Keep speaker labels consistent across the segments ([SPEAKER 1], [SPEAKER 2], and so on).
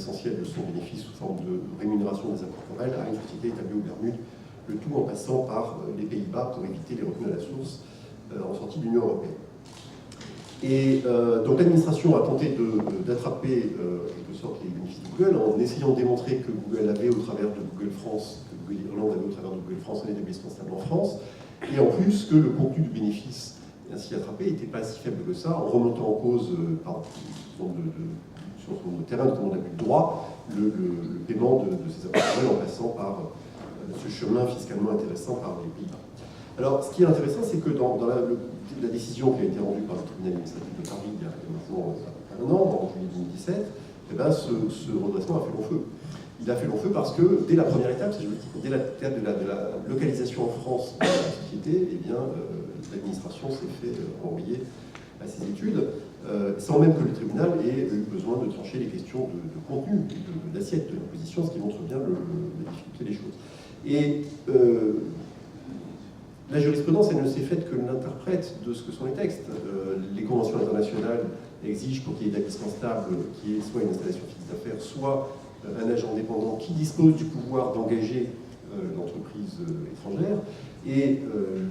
[SPEAKER 1] l'essentiel de son bénéfice sous forme de rémunération des incorporels à une société établie aux Bermudes, le tout en passant par les Pays-Bas pour éviter les retenues à la source en sortie de l'Union européenne. Et donc l'administration a tenté d'attraper en quelque sorte les bénéfices de Google en essayant de démontrer que Google avait au travers de Google France, que Google Irlande avait au travers de Google France un établissement stable en France, et en plus que le contenu du bénéfice ainsi attrapé n'était pas si faible que ça, en remontant en cause sur son terrain de l'abus de droit le paiement de ces appareils en passant par ce chemin fiscalement intéressant par les Pays-Bas. Alors, ce qui est intéressant, c'est que dans la décision qui a été rendue par le tribunal administratif de Paris il y a maintenant un an, en juillet 2017, eh ben, ce redressement a fait long feu. Il a fait long feu parce que dès la première étape, dès l'étape de la localisation en France de la société, eh bien, l'administration s'est fait renvoyer à ses études, sans même que le tribunal ait eu besoin de trancher les questions de contenu, d'assiette de l'imposition, ce qui montre bien la difficulté des choses. Et la jurisprudence, elle ne s'est faite que l'interprète de ce que sont les textes. Les conventions internationales exigent pour qu'il y ait établissement stable, qu'il y ait soit une installation fixe d'affaires, soit un agent indépendant qui dispose du pouvoir d'engager l'entreprise étrangère. Et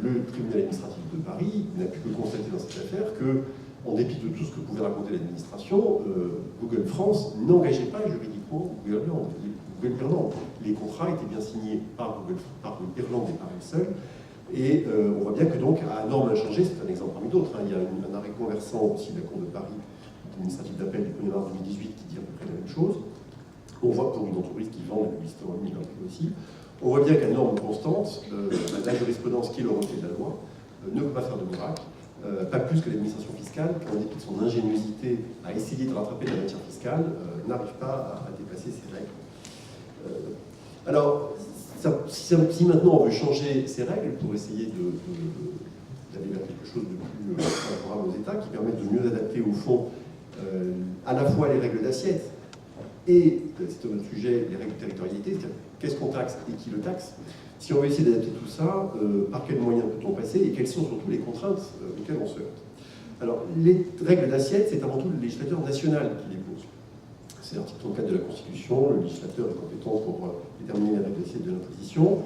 [SPEAKER 1] le tribunal administratif de Paris n'a pu que constater dans cette affaire que, en dépit de tout ce que pouvait raconter l'administration, Google France n'engageait pas juridiquement Google Irlande. Les contrats étaient bien signés par Google Irlande et par elle seule. Et on voit bien que donc, à norme inchangée, c'est un exemple parmi d'autres, hein, il y a un arrêt conversant aussi de la Cour de Paris, administratif d'appel du 1er mars 2018, qui dit à peu près la même chose. On voit pour une entreprise qui vend depuis l'histoire aussi. On voit bien qu'à norme constante, la jurisprudence qui est le reflet de la loi ne peut pas faire de miracle, pas plus que l'administration fiscale, qui en dépit de son ingéniosité à essayer de rattraper la matière fiscale, n'arrive pas à dépasser ces règles. Alors, si maintenant on veut changer ces règles pour essayer d'aller vers quelque chose de plus favorable aux États, qui permettent de mieux adapter au fond à la fois les règles d'assiette et, c'est un autre sujet, les règles de territorialité, c'est-à-dire qu'est-ce qu'on taxe et qui le taxe. Si on veut essayer d'adapter tout ça, par quels moyens peut-on passer et quelles sont surtout les contraintes auxquelles on se heurte. Alors, les règles d'assiette, c'est avant tout le législateur national qui les pose. C'est l'article 34 de la Constitution, le législateur est compétent pour déterminer les règles d'assiette de l'imposition.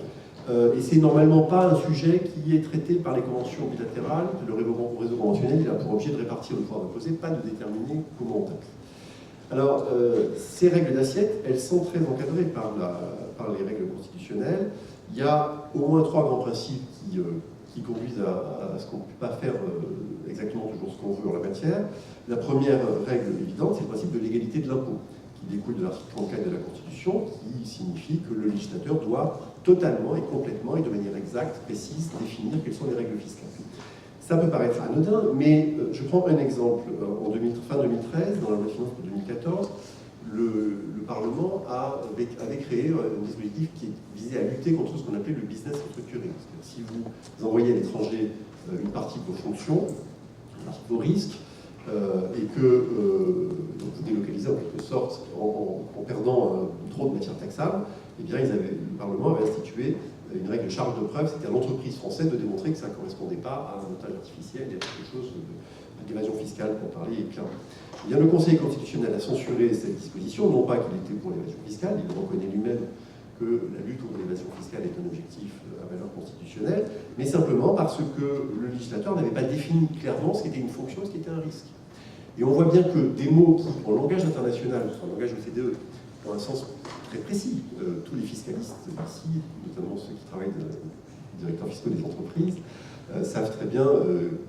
[SPEAKER 1] Et c'est normalement pas un sujet qui est traité par les conventions bilatérales. Le réseau conventionnel il a pour objet de répartir le pouvoir d'imposer, pas de déterminer comment on taxe. Alors, ces règles d'assiette, elles sont très encadrées par les règles constitutionnelles. Il y a au moins 3 grands principes qui conduisent à ce qu'on ne peut pas faire exactement toujours ce qu'on veut en la matière. La première règle évidente, c'est le principe de l'égalité de l'impôt, qui découle de l'article 34 de la Constitution, qui signifie que le législateur doit totalement et complètement et de manière exacte, précise, définir quelles sont les règles fiscales. Ça peut paraître anodin, mais je prends un exemple. Fin 2013, dans la loi de finances pour 2014, le Parlement avait créé un dispositif qui visait à lutter contre ce qu'on appelait le business restructuré. Si vous envoyez à l'étranger une partie de vos fonctions, une partie de vos risques, et que vous délocalisez en quelque sorte en perdant trop de matière taxable, eh bien, le Parlement avait institué une règle de charge de preuve, c'était à l'entreprise française de démontrer que ça ne correspondait pas à un montage artificiel, il y a quelque chose d'évasion fiscale pour parler clairement. Eh bien, le Conseil constitutionnel a censuré cette disposition, non pas qu'il était pour l'évasion fiscale, il reconnaît lui-même que la lutte contre l'évasion fiscale est un objectif à valeur constitutionnelle, mais simplement parce que le législateur n'avait pas défini clairement ce qui était une fonction et ce qui était un risque. Et on voit bien que des mots qui, en langage international, en langage OCDE, ont un sens très précis. Tous les fiscalistes ici, notamment ceux qui travaillent directeurs fiscaux des entreprises, savent très bien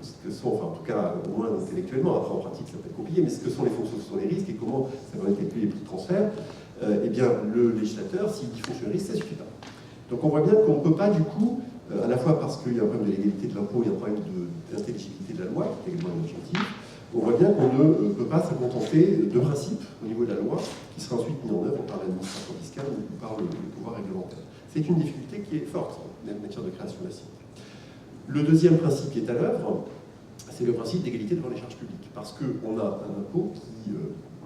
[SPEAKER 1] ce que sont, enfin en tout cas au moins intellectuellement, après en pratique ça peut être compliqué, mais ce que sont les fonctions, ce sont les risques et comment ça va calculer les prix de transfert. Eh bien le législateur, s'il dit fonction et risque, ça ne suffit pas. Donc on voit bien qu'on ne peut pas du coup, à la fois parce qu'il y a un problème de l'égalité de l'impôt, il y a un problème d'intelligibilité de la loi, qui est également un objectif, on voit bien qu'on ne peut pas se contenter de principes au niveau de la loi, qui sera ensuite mis en œuvre par l'administration fiscale ou par le pouvoir réglementaire. C'est une difficulté qui est forte en matière de création d'assiette. Le deuxième principe qui est à l'œuvre, c'est le principe d'égalité devant les charges publiques. Parce qu'on a un impôt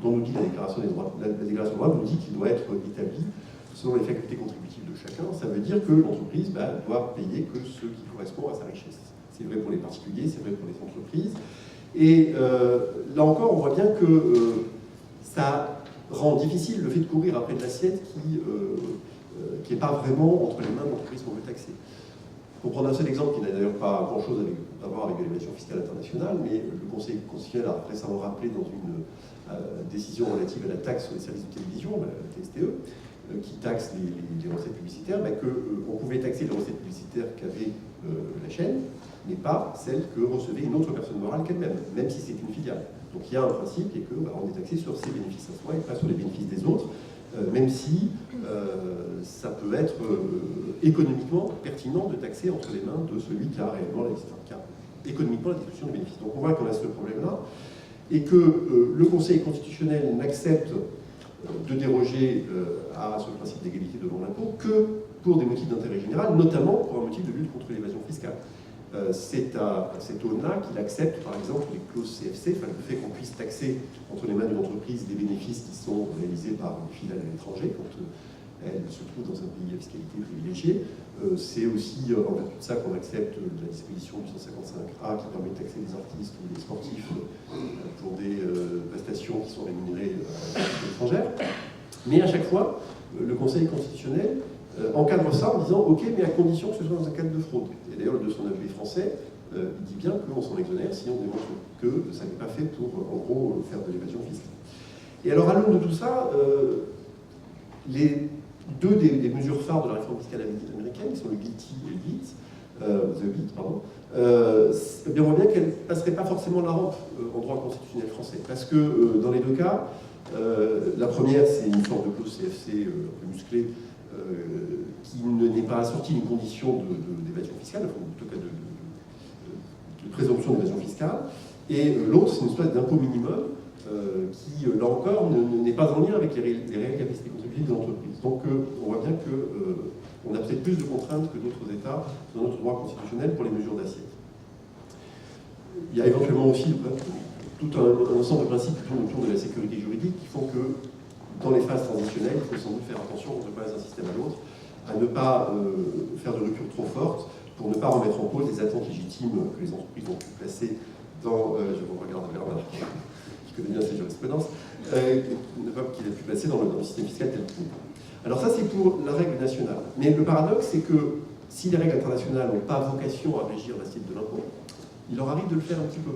[SPEAKER 1] dont nous dit la déclaration des droits, la déclaration des droits nous dit qu'il doit être établi selon les facultés contributives de chacun. Ça veut dire que l'entreprise doit payer que ce qui correspond à sa richesse. C'est vrai pour les particuliers, c'est vrai pour les entreprises. Et là encore, on voit bien que ça rend difficile le fait de courir après de l'assiette qui n'est pas vraiment entre les mains de l'entreprise qu'on veut taxer. Pour prendre un seul exemple qui n'a d'ailleurs pas grand-chose à voir avec l'évaluation fiscale internationale, mais le Conseil constitutionnel a récemment rappelé dans une décision relative à la taxe sur les services de télévision, la TSTE, qui taxe les recettes publicitaires, qu'on pouvait taxer les recettes publicitaires qu'avait la chaîne, mais pas celles que recevait une autre personne morale qu'elle-même, même si c'est une filiale. Donc il y a un principe qui est qu'on est taxé sur ses bénéfices à soi et pas sur les bénéfices des autres, même si ça peut être économiquement pertinent de taxer entre les mains de celui qui a réellement économiquement la distribution des bénéfices. Donc on voit qu'on a ce problème-là, et que le Conseil constitutionnel n'accepte de déroger à ce principe d'égalité devant l'impôt que pour des motifs d'intérêt général, notamment pour un motif de lutte contre l'évasion fiscale. C'est à cette aune-là qu'il accepte, par exemple, les clauses CFC, enfin, le fait qu'on puisse taxer entre les mains d'une entreprise des bénéfices qui sont réalisés par une filiale à l'étranger, quand elle se trouve dans un pays à fiscalité privilégiée. C'est aussi en vertu de ça qu'on accepte la disposition du 155A qui permet de taxer les artistes ou les sportifs pour des prestations qui sont rémunérées à l'étranger. Mais à chaque fois, le Conseil constitutionnel encadre ça en disant « Ok, mais à condition que ce soit dans un cadre de fraude ». Et d'ailleurs, le 209B français, il dit bien qu'on s'en exonère si on démontre que ça n'est pas fait pour, en gros, faire de l'évasion fiscale. Et alors, à l'aune de tout ça, les deux des mesures phares de la réforme fiscale américaine, qui sont le GILTI et le GIT, bien, on voit bien qu'elles ne passeraient pas forcément la rampe en droit constitutionnel français. Parce que dans les deux cas, la première, c'est une forme de clause CFC un peu musclée, qui n'est pas assortie d'une condition d'évasion fiscale, enfin, en tout cas de présomption d'évasion fiscale. Et l'autre, c'est une espèce d'impôt minimum qui, là encore, n'est pas en lien avec les réelles capacités contributives des entreprises. Donc, on voit bien qu'on a peut-être plus de contraintes que d'autres États dans notre droit constitutionnel pour les mesures d'assiette. Il y a éventuellement aussi tout un ensemble de principes qui tournent autour de la sécurité juridique qui font que, dans les phases transitionnelles, il faut sans doute faire attention, on ne passe d'un système à l'autre, à ne pas faire de rupture trop forte pour ne pas remettre en cause les attentes légitimes que les entreprises ont pu placer dans, je vous regarde Bernard, qui connaît bien ces jurisprudences, qu'il a pu placer dans le système fiscal tel qu'il est. Alors ça, c'est pour la règle nationale. Mais le paradoxe, c'est que si les règles internationales n'ont pas vocation à régir l'assiette de l'impôt, il leur arrive de le faire un petit peu.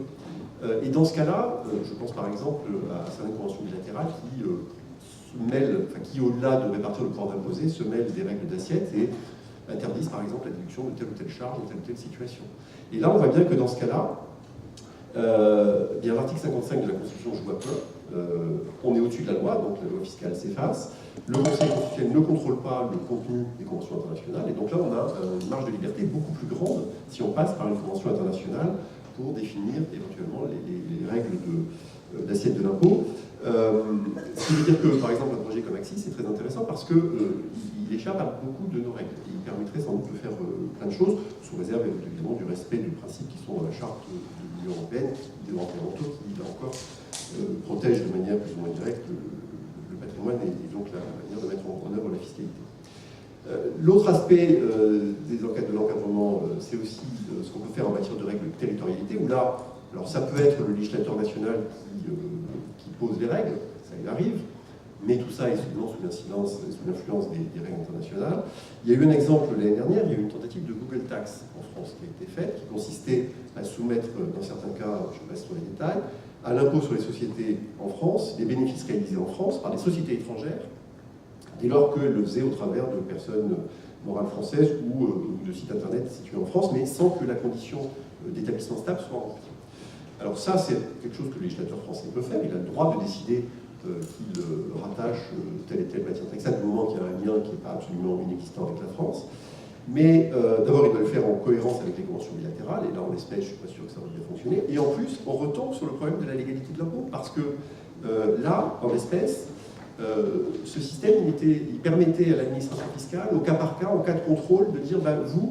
[SPEAKER 1] Et dans ce cas-là, je pense par exemple à certaines conventions bilatérales qui, au-delà de répartir le pouvoir d'imposer, se mêlent des règles d'assiette et interdisent par exemple la déduction de telle ou telle charge dans telle ou telle situation. Et là, on voit bien que dans ce cas-là, l'article 55 de la Constitution joue à peu. On est au-dessus de la loi, donc la loi fiscale s'efface. Le Conseil constitutionnel ne contrôle pas le contenu des conventions internationales. Et donc là, on a une marge de liberté beaucoup plus grande si on passe par une convention internationale pour définir éventuellement les règles d'assiette de l'impôt. Ce qui veut dire que, par exemple, un projet comme Axis, c'est très intéressant parce qu'il échappe à beaucoup de nos règles. Il permettrait sans doute de faire plein de choses, sous réserve évidemment du respect des principes qui sont dans la charte de l'Union européenne, des droits fondamentaux, qui, là encore, protège de manière plus ou moins directe le patrimoine et donc la manière de mettre en œuvre la fiscalité. L'autre aspect de l'encadrement, c'est aussi ce qu'on peut faire en matière de règles de territorialité, où là, alors ça peut être le législateur national qui pose les règles, ça y arrive, mais tout ça est souvent sous l'influence des règles internationales. Il y a eu un exemple l'année dernière, il y a eu une tentative de Google Tax en France qui a été faite, qui consistait à soumettre, dans certains cas, je passe sur les détails, à l'impôt sur les sociétés en France, des bénéfices réalisés en France par des sociétés étrangères, dès lors qu'elles le faisaient au travers de personnes morales françaises ou de sites internet situés en France, mais sans que la condition d'établissement stable soit remplie. Alors ça, c'est quelque chose que le législateur français peut faire, il a le droit de décider qu'il rattache telle et telle matière taxable du moment qu'il y a un lien qui n'est pas absolument inexistant avec la France. Mais d'abord, il doit le faire en cohérence avec les conventions bilatérales, et là, en l'espèce, je ne suis pas sûr que ça va bien fonctionner. Et en plus, on retombe sur le problème de la légalité de l'impôt, parce que là, en l'espèce, ce système, il permettait à l'administration fiscale, au cas par cas, en cas de contrôle, de dire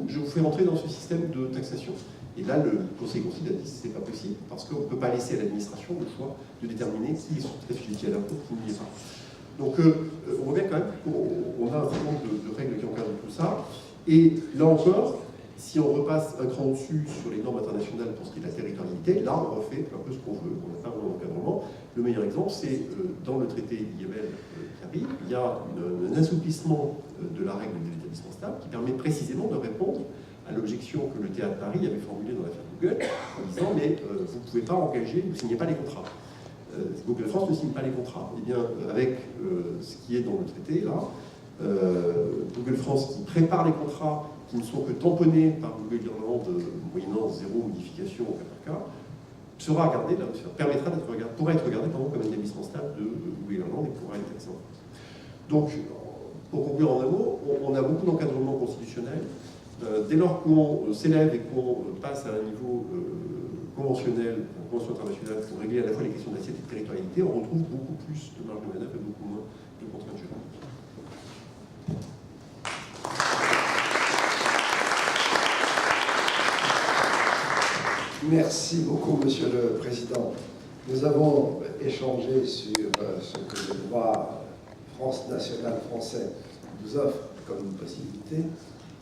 [SPEAKER 1] je vous fais rentrer dans ce système de taxation. Et là, le Conseil constitutionnel a dit que ce n'est pas possible, parce qu'on ne peut pas laisser à l'administration le choix de déterminer qui est assujetti à l'impôt, qui n'y est pas. Donc, on voit bien quand même qu'on a un certain nombre de règles qui encadrent tout ça. Et là encore, Si on repasse un cran dessus sur les normes internationales pour ce qui est de la territorialité, là on refait un peu ce qu'on veut, on n'a pas vraiment d'encadrement. Le meilleur exemple, c'est dans le traité d'IML qui arrive, il y a un assouplissement de la règle de l'établissement stable qui permet précisément de répondre à l'objection que le théâtre Paris avait formulée dans l'affaire Google, en disant mais vous ne pouvez pas engager, vous ne signez pas les contrats. Google France ne signe pas les contrats. Eh bien, avec ce qui est dans le traité, là, Google France qui prépare les contrats qui ne sont que tamponnés par Google Irlande, moyennant zéro modification au cas par cas, sera regardé, permettra d'être regardé, pourra être regardé comme un établissement stable de Google Irlande et pourra être taxé en France. Donc, pour conclure en un mot, on a beaucoup d'encadrement constitutionnel. Dès lors qu'on s'élève et qu'on passe à un niveau conventionnel, une convention internationale, pour régler à la fois les questions d'assiette et de territorialité, on retrouve beaucoup plus de marge de manœuvre et beaucoup moins de contraintes juridiques.
[SPEAKER 2] Merci beaucoup, Monsieur le Président. Nous avons échangé sur ce que le droit national français nous offre comme possibilité.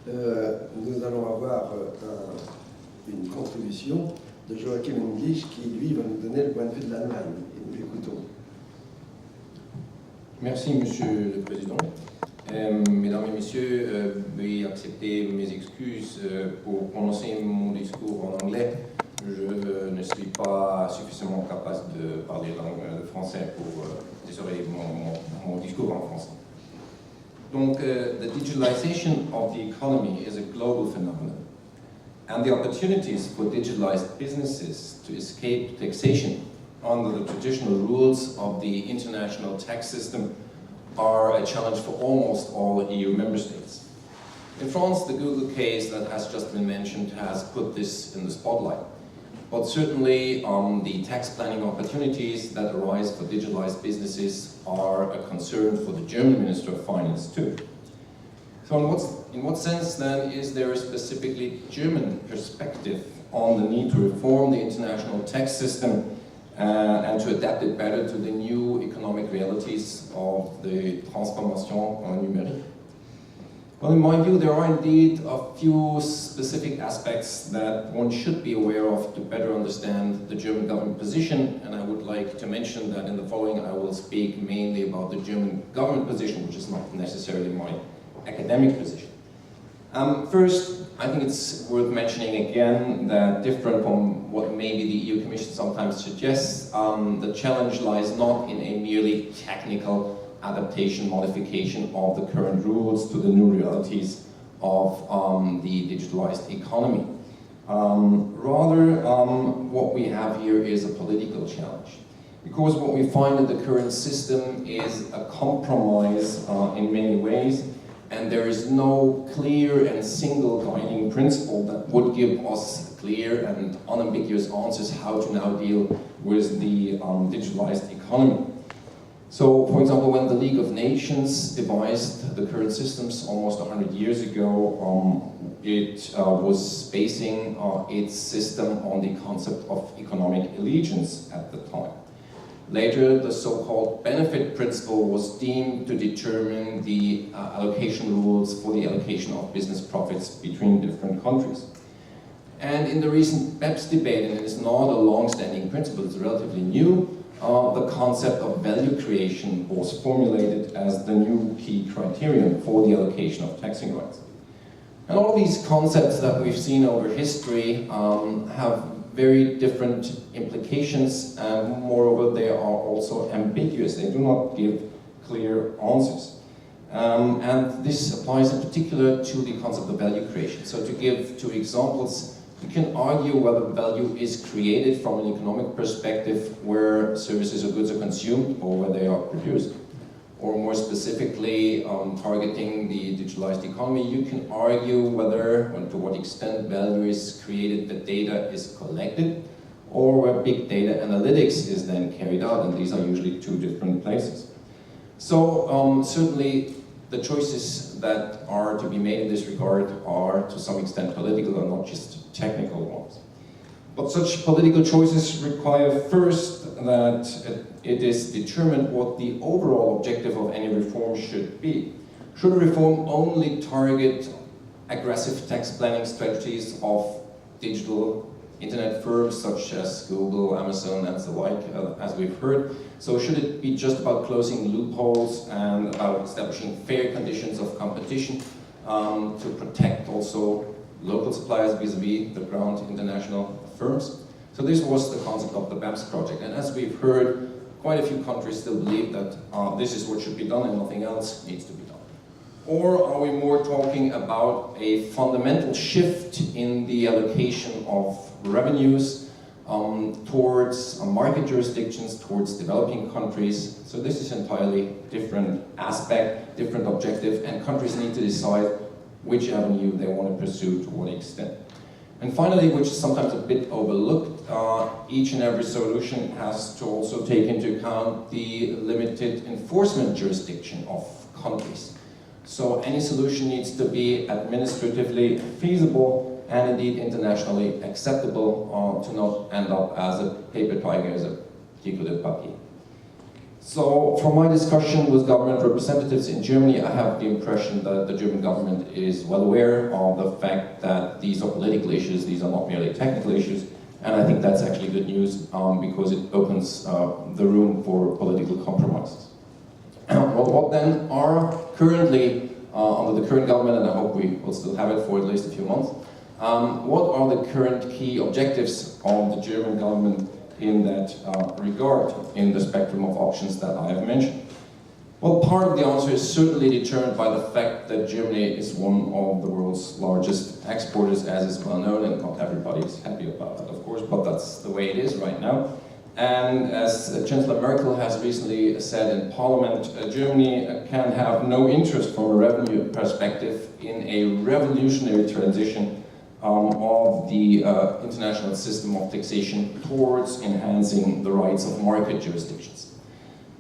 [SPEAKER 2] Nous allons avoir une contribution de Joachim English qui, lui, va nous donner le point de vue de l'Allemagne. Et nous l'écoutons.
[SPEAKER 3] Merci, Monsieur le Président. Mesdames et Messieurs, veuillez accepter mes excuses pour prononcer mon discours en anglais. Je ne suis pas suffisamment capable de parler le français pour désolé mon discours en français. Donc, the digitalization of the economy is a global phenomenon, and the opportunities for digitalized businesses to escape taxation under the traditional rules of the international tax system are a challenge for almost all EU member states. In France, the Google case that has just been mentioned has put this in the spotlight. But certainly, the tax planning opportunities that arise for digitalized businesses are a concern for the German Minister of Finance too. So in what sense then is there a specifically German perspective on the need to reform the international tax system and to adapt it better to the new economic realities of the transformation numérique? Well, in my view, there are indeed a few specific aspects that one should be aware of to better understand the German government position, and I would like to mention that in the following I will speak mainly about the German government position, which is not necessarily my academic position. First, I think it's worth mentioning again that different from what maybe the EU Commission sometimes suggests, the challenge lies not in a merely technical adaptation, modification of the current rules to the new realities of the digitalized economy. Rather, what we have here is a political challenge. Because what we find in the current system is a compromise in many ways, and there is no clear and single guiding principle that would give us clear and unambiguous answers how to now deal with the digitalized economy. So, for example, when the League of Nations devised the current systems almost 100 years ago, it was basing its system on the concept of economic allegiance at the time. Later, the so-called benefit principle was deemed to determine the allocation rules for the allocation of business profits between different countries. And in the recent BEPS debate, and it is not a long-standing principle, it's relatively new, the concept of value creation was formulated as the new key criterion for the allocation of taxing rights. And all these concepts that we've seen over history have very different implications, and moreover they are also ambiguous. They do not give clear answers. And this applies in particular to the concept of value creation. So to give two examples, you can argue whether value is created from an economic perspective where services or goods are consumed or where they are produced. Or more specifically, targeting the digitalized economy, you can argue whether and to what extent value is created, the data is collected, or where big data analytics is then carried out, and these are usually two different places. So certainly the choices that are to be made in this regard are to some extent political and not just technical ones. But such political choices require first that it is determined what the overall objective of any reform should be. Should a reform only target aggressive tax planning strategies of digital internet firms such as Google, Amazon, and the like, as we've heard. So should it be just about closing loopholes and about establishing fair conditions of competition to protect also local suppliers vis-a-vis the ground international firms? So this was the concept of the BEPS project. And as we've heard, quite a few countries still believe that this is what should be done and nothing else needs to be done. Or are we more talking about a fundamental shift in the allocation of revenues towards market jurisdictions, towards developing countries? So this is entirely different aspect, different objective, and countries need to decide which avenue they want to pursue to what extent. And finally, which is sometimes a bit overlooked, each and every solution has to also take into account the limited enforcement jurisdiction of countries. So any solution needs to be administratively feasible and indeed internationally acceptable to not end up as a paper tiger, as a ticket de papier. So from my discussion with government representatives in Germany, I have the impression that the German government is well aware of the fact that these are political issues, these are not merely technical issues, and I think that's actually good news because it opens the room for political compromises. Well, what then are currently, under the current government, and I hope we will still have it for at least a few months, what are the current key objectives of the German government in that regard, in the spectrum of options that I have mentioned? Well, part of the answer is certainly determined by the fact that Germany is one of the world's largest exporters, as is well known, and not everybody is happy about that, of course, but that's the way it is right now. And as Chancellor Merkel has recently said in Parliament, Germany can have no interest from a revenue perspective in a revolutionary transition of the international system of taxation towards enhancing the rights of market jurisdictions.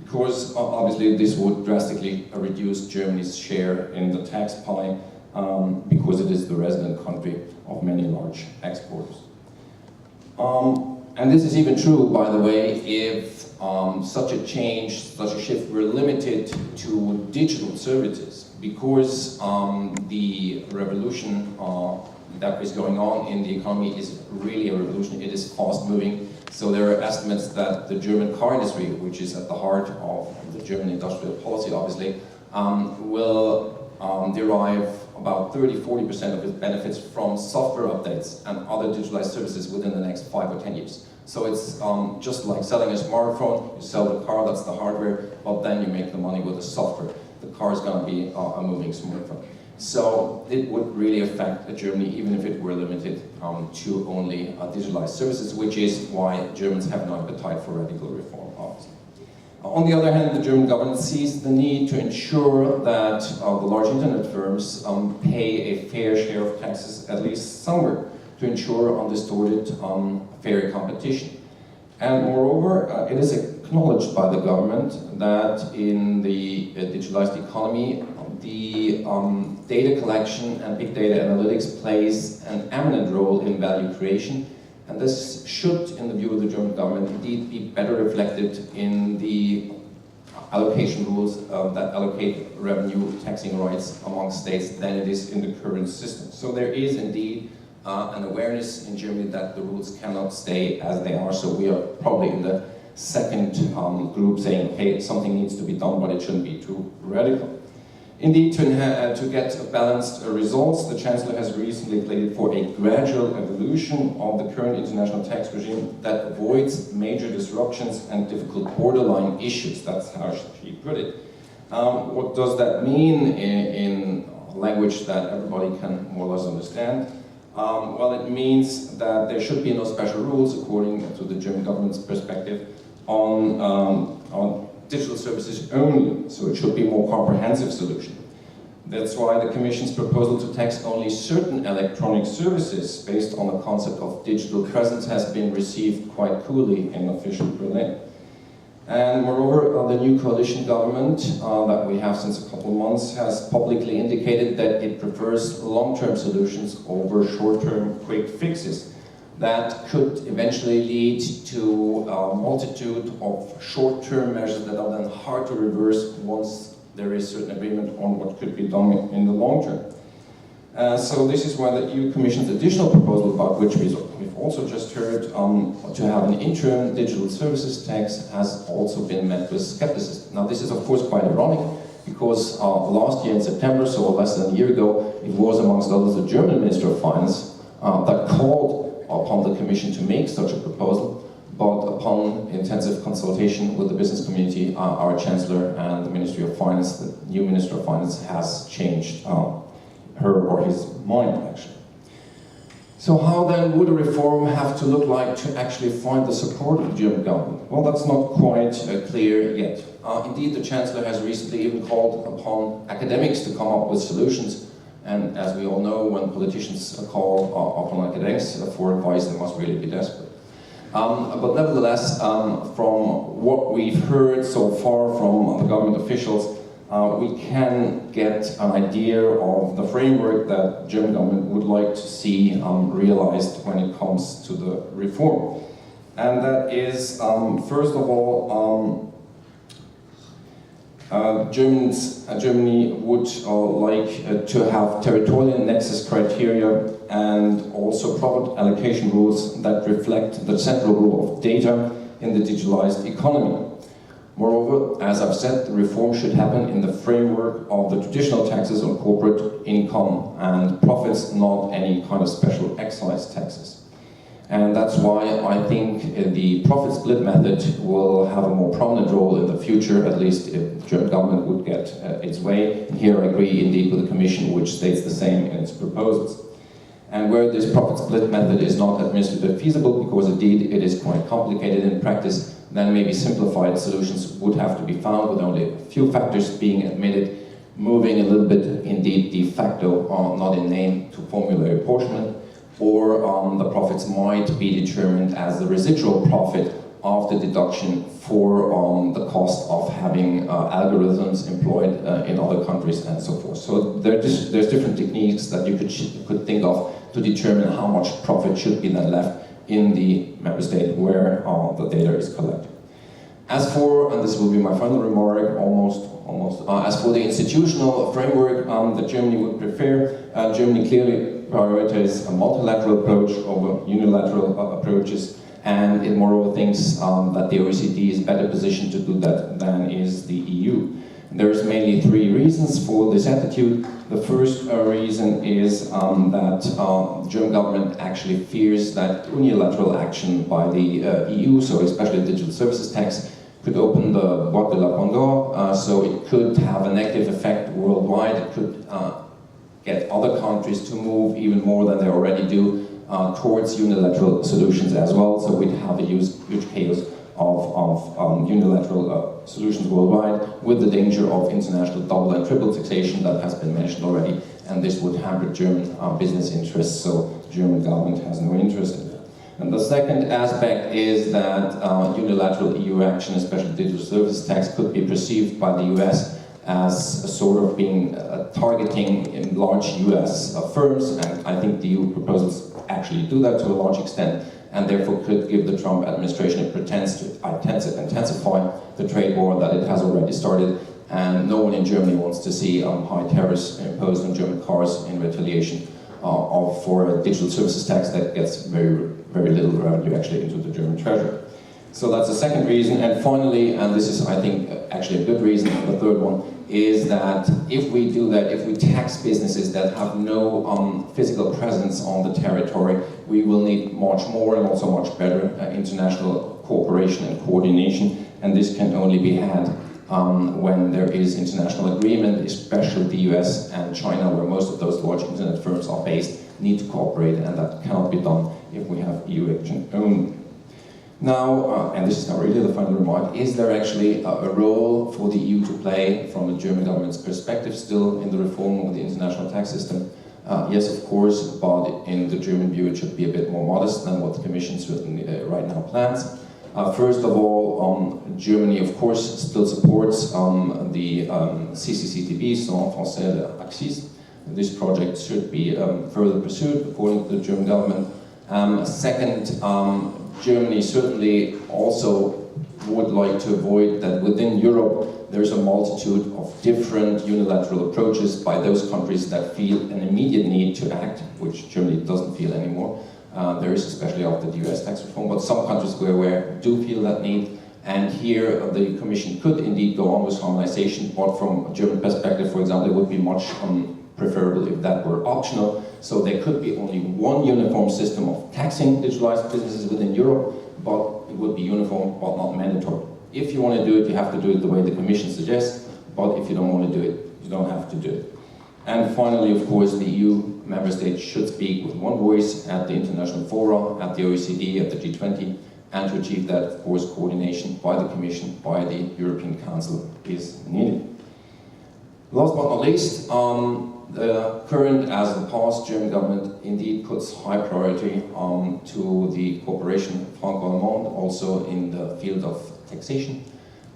[SPEAKER 3] Because obviously this would drastically reduce Germany's share in the tax pie because it is the resident country of many large exporters. And this is even true, by the way, if such a change, such a shift were limited to digital services, because the revolution that is going on in the economy is really a revolution. It is fast moving. So there are estimates that the German car industry, which is at the heart of the German industrial policy, obviously, will derive about 30–40% of its benefits from software updates and other digitalized services within the next 5 or 10 years. So it's just like selling a smartphone. You sell the car, that's the hardware, but then you make the money with the software. The car is going to be a moving smartphone. So it would really affect Germany, even if it were limited to only digitalized services, which is why Germans have no appetite for radical reform, obviously. On the other hand, the German government sees the need to ensure that the large internet firms pay a fair share of taxes, at least somewhere, to ensure undistorted, fair competition. And moreover, it is acknowledged by the government that in the digitalized economy, the data collection and big data analytics plays an eminent role in value creation. And this should, in the view of the German government, indeed be better reflected in the allocation rules that allocate revenue taxing rights among states than it is in the current system. So there is indeed an awareness in Germany that the rules cannot stay as they are. So we are probably in the second group saying, hey, something needs to be done, but it shouldn't be too radical. Indeed, to get balanced results, the Chancellor has recently pleaded for a gradual evolution of the current international tax regime that avoids major disruptions and difficult borderline issues. That's how she put it. What does that mean in language that everybody can more or less understand? Well, it means that there should be no special rules, according to the German government's perspective, on digital services only, so it should be a more comprehensive solution. That's why the Commission's proposal to tax only certain electronic services based on the concept of digital presence has been received quite coolly in official Berlin. And moreover, the new coalition government that we have since a couple of months has publicly indicated that it prefers long-term solutions over short-term quick fixes that could eventually lead to a multitude of short-term measures that are then hard to reverse once there is certain agreement on what could be done in the long term. So this is why the EU Commission's additional proposal, about which we've also just heard, to have an interim digital services tax has also been met with skepticism. Now this is of course quite ironic, because last year in September, so less than a year ago, it was amongst others the German Minister of Finance that called upon the Commission to make such a proposal, but upon intensive consultation with the business community, our Chancellor and the Ministry of Finance, the new Minister of Finance, has changed her or his mind, actually. So how then would a reform have to look like to actually find the support of the German government? Well, that's not quite clear yet. Indeed, the Chancellor has recently even called upon academics to come up with solutions. And as we all know, when politicians call upon academics for advice, they must really be desperate. But nevertheless, from what we've heard so far from the government officials, we can get an idea of the framework that the German government would like to see realized when it comes to the reform. And that is, first of all, Germany would like to have territorial nexus criteria and also profit allocation rules that reflect the central role of data in the digitalized economy. Moreover, as I've said, the reform should happen in the framework of the traditional taxes on corporate income and profits, not any kind of special excise taxes. And that's why I think the profit split method will have a more prominent role in the future, at least if the German government would get its way. And here I agree indeed with the Commission, which states the same in its proposals. And where this profit split method is not administratively feasible, because indeed it is quite complicated in practice, then maybe simplified solutions would have to be found, with only a few factors being admitted, moving a little bit indeed de facto, not in name, to formulary apportionment, or the profits might be determined as the residual profit after deduction for the cost of having algorithms employed in other countries and so forth. So there's different techniques that you could think of to determine how much profit should be then left in the member state where the data is collected. As for, and this will be my final remark, as for the institutional framework that Germany would prefer, Germany clearly prioritizes a multilateral approach over unilateral approaches, and it moreover thinks that the OECD is better positioned to do that than is the EU. There's mainly three reasons for this attitude. The first reason is that the German government actually fears that unilateral action by the EU, so especially the digital services tax, could open the boîte de la Pandore, so it could have a negative effect worldwide. It could get other countries to move even more than they already do towards unilateral solutions as well, so we'd have a huge chaos of unilateral solutions worldwide, with the danger of international double and triple taxation that has been mentioned already, and this would hamper German business interests, so the German government has no interest in that. And the second aspect is that unilateral EU action, especially digital services tax, could be perceived by the US as a sort of being targeting in large US firms, and I think the EU proposals actually do that to a large extent, and therefore could give the Trump administration a pretense to intensify the trade war that it has already started, and no one in Germany wants to see high tariffs imposed on German cars in retaliation for a digital services tax that gets very little revenue actually into the German treasury. So that's the second reason, and finally, and this is I think actually a good reason, the third one, is that if we do that, if we tax businesses that have no physical presence on the territory, we will need much more and also much better international cooperation and coordination, and this can only be had when there is international agreement, especially the US and China, where most of those large internet firms are based, need to cooperate, and that cannot be done if we have EU action only. Now, and this is not really the final remark, is there actually a role for the EU to play from the German government's perspective still in the reform of the international tax system? Yes, of course, but in the German view it should be a bit more modest than what the Commission certainly right now plans. First of all, Germany of course still supports the CCCTB, Centre Français de Axis. This project should be further pursued according to the German government. Second, Germany certainly also would like to avoid that within Europe there's a multitude of different unilateral approaches by those countries that feel an immediate need to act, which Germany doesn't feel anymore. There is, especially after the US tax reform, but some countries we're aware do feel that need. And here the Commission could indeed go on with harmonization, but from a German perspective, for example, it would be much preferable if that were optional. So there could be only one uniform system of taxing digitalized businesses within Europe, but it would be uniform but not mandatory. If you want to do it, you have to do it the way the Commission suggests, but if you don't want to do it, you don't have to do it. And finally, of course, the EU member states should speak with one voice at the international fora, at the OECD, at the G20, and to achieve that, of course, coordination by the Commission, by the European Council is needed. Last but not least, the current, as the past, German government indeed puts high priority to the cooperation franco-allemande, also in the field of taxation.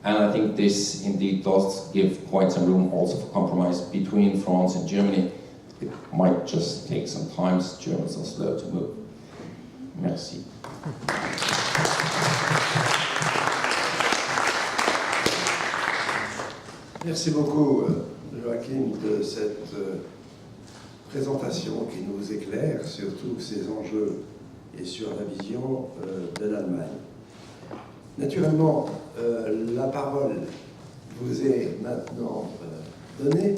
[SPEAKER 3] And I think this indeed does give quite some room also for compromise between France and Germany. It might just take some time, Germans are slow to move. Merci.
[SPEAKER 2] Merci beaucoup, Joachim, de cette présentation qui nous éclaire sur tous ces enjeux et sur la vision de l'Allemagne. Naturellement, la parole vous est maintenant donnée